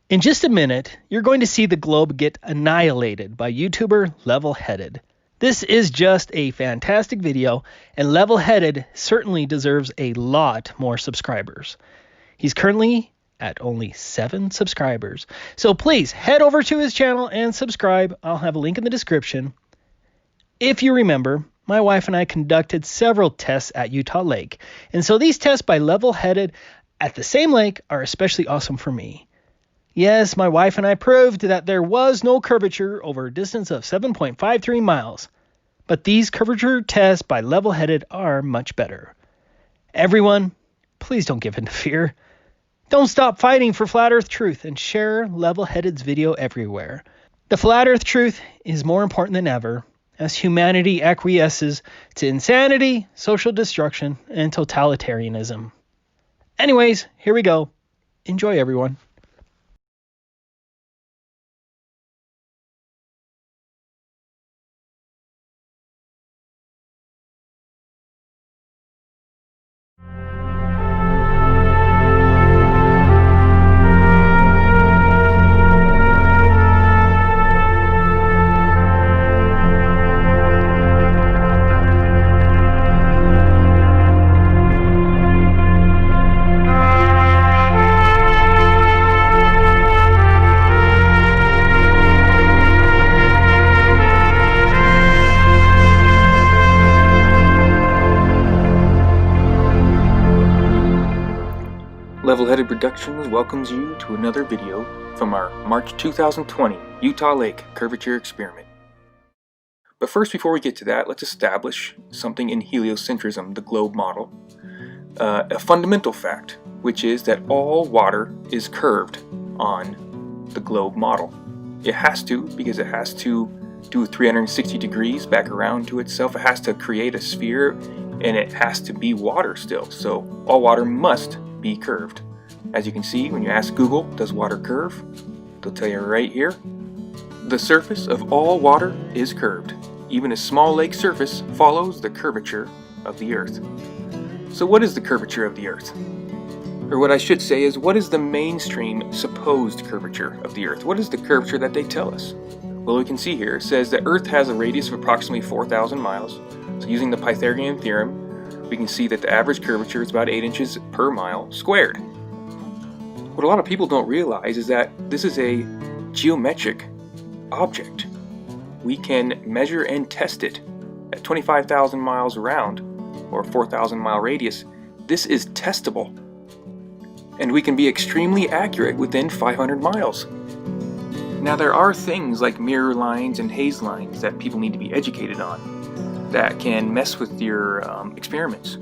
In just a minute, you're going to see the globe get annihilated by YouTuber Level-Headed. This is just a fantastic video, and Level-Headed certainly deserves a lot more subscribers. He's currently at only 7 subscribers. So please head over to his channel and subscribe. I'll have a link in the description. If you remember, my wife and I conducted several tests at Utah Lake. And so these tests by Level-Headed at the same lake are especially awesome for me. Yes, my wife and I proved that there was no curvature over a distance of 7.53 miles. But these curvature tests by Level-Headed are much better. Everyone, please don't give in to fear. Don't stop fighting for Flat Earth truth and share Level-Headed's video everywhere. The Flat Earth truth is more important than ever as humanity acquiesces to insanity, social destruction, and totalitarianism. Anyways, here we go. Enjoy, everyone. Level-Headed Productions welcomes you to another video from our March 2020 Utah Lake Curvature Experiment. But first, before we get to that, let's establish something in heliocentrism, the globe model. A fundamental fact, which is that all water is curved on the globe model. It has to, because it has to do 360 degrees back around to itself. It has to create a sphere, and it has to be water still. So all water must be curved. As you can see, when you ask Google, does water curve? They'll tell you right here. The surface of all water is curved. Even a small lake surface follows the curvature of the Earth. So what is the curvature of the Earth? Or what I should say is, what is the mainstream supposed curvature of the Earth? What is the curvature that they tell us? Well, we can see here, it says the Earth has a radius of approximately 4,000 miles. So using the Pythagorean theorem, we can see that the average curvature is about 8 inches per mile squared. What a lot of people don't realize is that this is a geometric object. We can measure and test it at 25,000 miles around, or 4,000 mile radius. This is testable. And we can be extremely accurate within 500 miles. Now, there are things like mirror lines and haze lines that people need to be educated on that can mess with your experiments.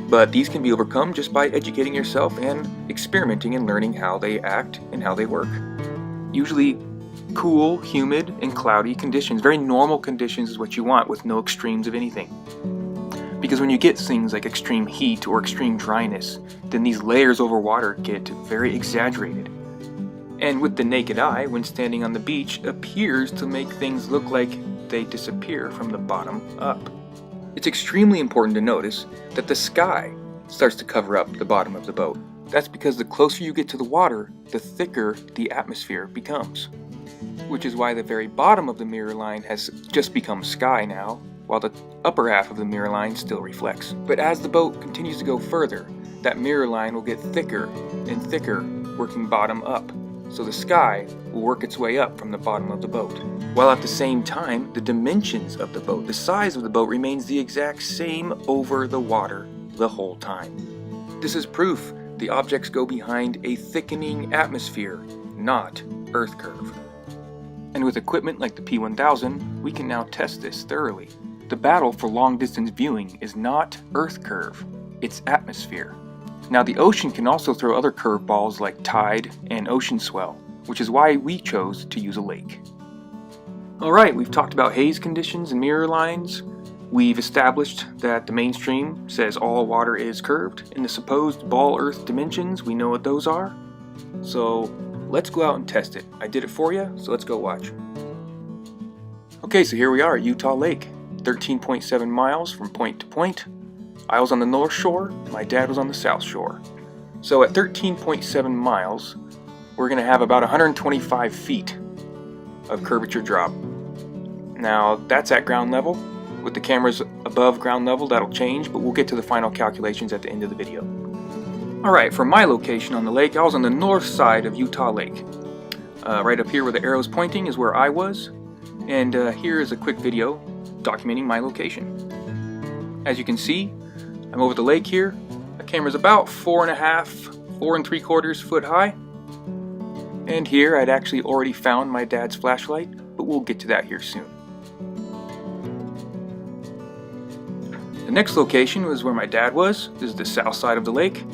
But these can be overcome just by educating yourself and experimenting and learning how they act and how they work. Usually cool, humid, and cloudy conditions, very normal conditions, is what you want with no extremes of anything. Because when you get things like extreme heat or extreme dryness, then these layers over water get very exaggerated. And with the naked eye, when standing on the beach, appears to make things look like they disappear from the bottom up. It's extremely important to notice that the sky starts to cover up the bottom of the boat. That's because the closer you get to the water, the thicker the atmosphere becomes. Which is why the very bottom of the mirror line has just become sky now, while the upper half of the mirror line still reflects. But as the boat continues to go further, that mirror line will get thicker and thicker, working bottom up. So the sky will work its way up from the bottom of the boat. While at the same time, the dimensions of the boat, the size of the boat, remains the exact same over the water the whole time. This is proof the objects go behind a thickening atmosphere, not Earth curve. And with equipment like the P1000, we can now test this thoroughly. The battle for long-distance viewing is not Earth curve, it's atmosphere. Now, the ocean can also throw other curveballs like tide and ocean swell, which is why we chose to use a lake. Alright, we've talked about haze conditions and mirror lines. We've established that the mainstream says all water is curved. In the supposed ball Earth dimensions, we know what those are. So let's go out and test it. I did it for you, so let's go watch. Okay, so here we are at Utah Lake, 13.7 miles from point to point. I was on the north shore, my dad was on the south shore. So at 13.7 miles, we're going to have about 125 feet of curvature drop. Now that's at ground level. With the cameras above ground level, that'll change, but we'll get to the final calculations at the end of the video. Alright, for my location on the lake, I was on the north side of Utah Lake. Right up here where the arrow's pointing is where I was, and here is a quick video documenting my location. As you can see, I'm over the lake here. The camera's about 4 3/4 foot high. And here I'd actually already found my dad's flashlight, but we'll get to that here soon. The next location was where my dad was. This is the south side of the lake,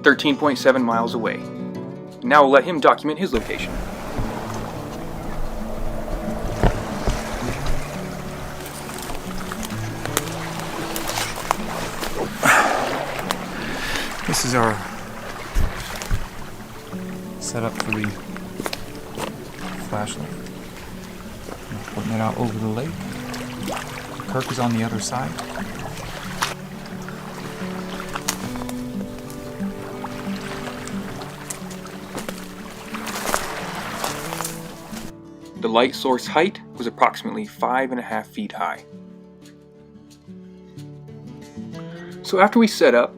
13.7 miles away. Now we'll let him document his location. This is our setup for the flashlight. I'm putting it out over the lake. Kirk is on the other side. The light source height was approximately 5.5 feet high. So after we set up,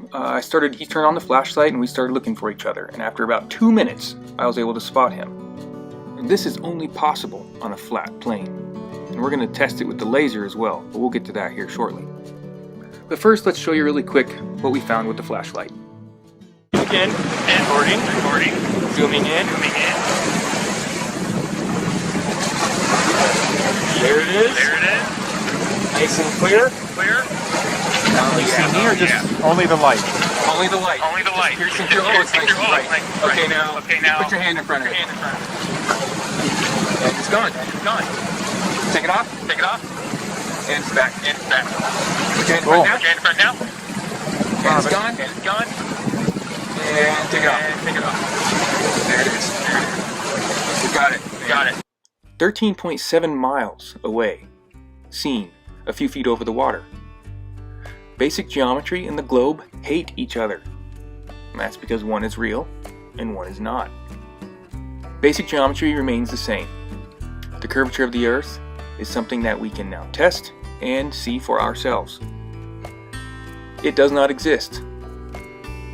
he turned on the flashlight and we started looking for each other. And after about 2 minutes, I was able to spot him. And this is only possible on a flat plane. And we're going to test it with the laser as well, but we'll get to that here shortly. But first, let's show you really quick what we found with the flashlight. Again, recording, zooming in. There it is. Nice and clear. You see me or just only the light? Only the light. Here's some right. Okay, now put your hand in front of it. And it's gone. Take it off. And it's back. Put your hand in front now. And it's gone. And take it off. There it is. We got it. 13.7 miles away. Seen a few feet over the water. Basic geometry and the globe hate each other. And that's because one is real and one is not. Basic geometry remains the same. The curvature of the Earth is something that we can now test and see for ourselves. It does not exist.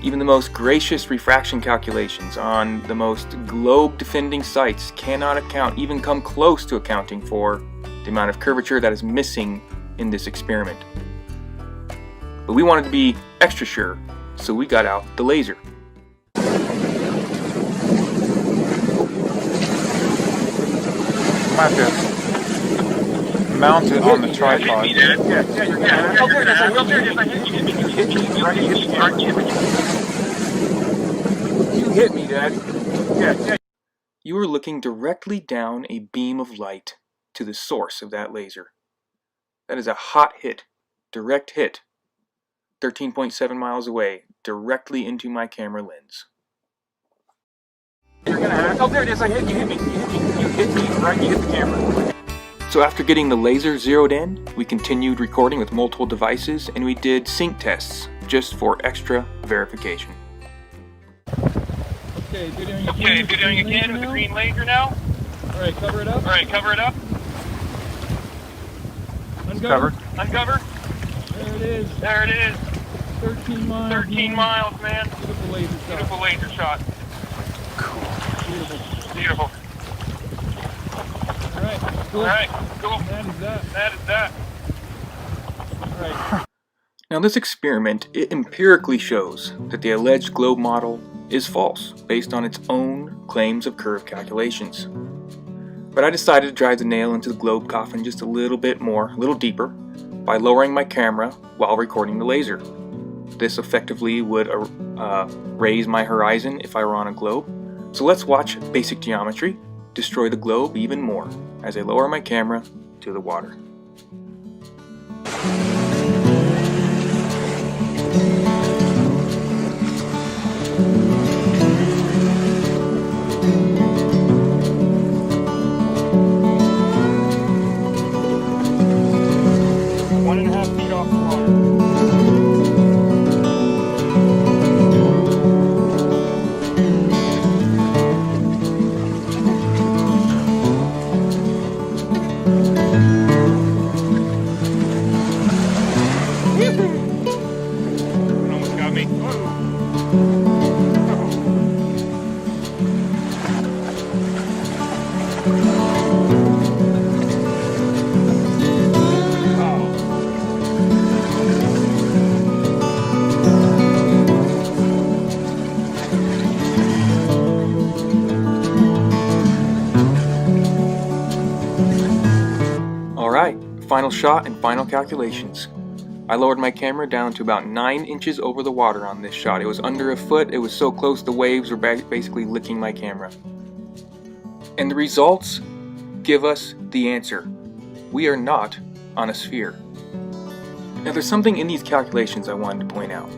Even the most gracious refraction calculations on the most globe-defending sites cannot even come close to accounting for the amount of curvature that is missing in this experiment. But we wanted to be extra sure, so we got out the laser. You might have to mount it on the tripod. You hit me, Dad. Yeah. You were looking directly down a beam of light to the source of that laser. That is a hot hit, direct hit. 13.7 miles away, directly into my camera lens. You're gonna have... Oh, there it is. You hit me. You hit me, right? You hit the camera. So after getting the laser zeroed in, we continued recording with multiple devices and we did sync tests just for extra verification. Okay, videoing again with the green laser now. Alright, cover it up. Uncover. There it is. 13 miles, man. Beautiful laser shot. Cool. Beautiful. Alright, cool. That is that. Alright. Now this experiment, it empirically shows that the alleged globe model is false, based on its own claims of curve calculations. But I decided to drive the nail into the globe coffin just a little bit more, a little deeper, by lowering my camera while recording the laser. This effectively would raise my horizon if I were on a globe. So let's watch basic geometry destroy the globe even more as I lower my camera to the water. Alright, final shot and final calculations. I lowered my camera down to about 9 inches over the water on this shot. It was under a foot, it was so close the waves were basically licking my camera. And the results give us the answer. We are not on a sphere. Now there's something in these calculations I wanted to point out.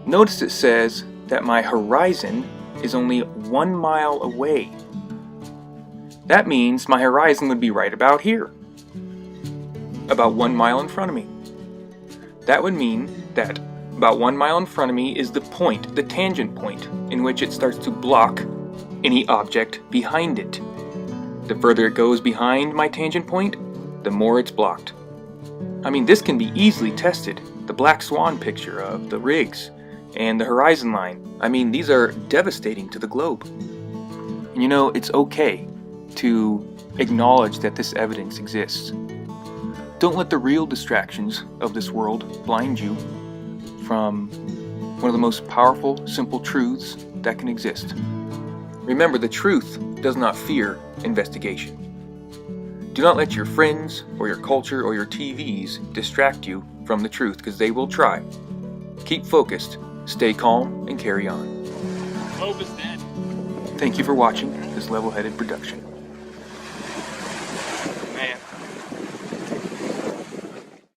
Notice it says that my horizon is only 1 mile away. That means my horizon would be right about here. About 1 mile in front of me. That would mean that about 1 mile in front of me is the point, the tangent point, in which it starts to block any object behind it. The further it goes behind my tangent point, the more it's blocked. I mean, this can be easily tested. The black swan picture of the rigs and the horizon line. I mean, these are devastating to the globe. And you know, it's okay to acknowledge that this evidence exists. Don't let the real distractions of this world blind you from one of the most powerful, simple truths that can exist. Remember, the truth does not fear investigation. Do not let your friends or your culture or your TVs distract you from the truth, because they will try. Keep focused, stay calm, and carry on. Globe is dead. Thank you for watching this level-headed production.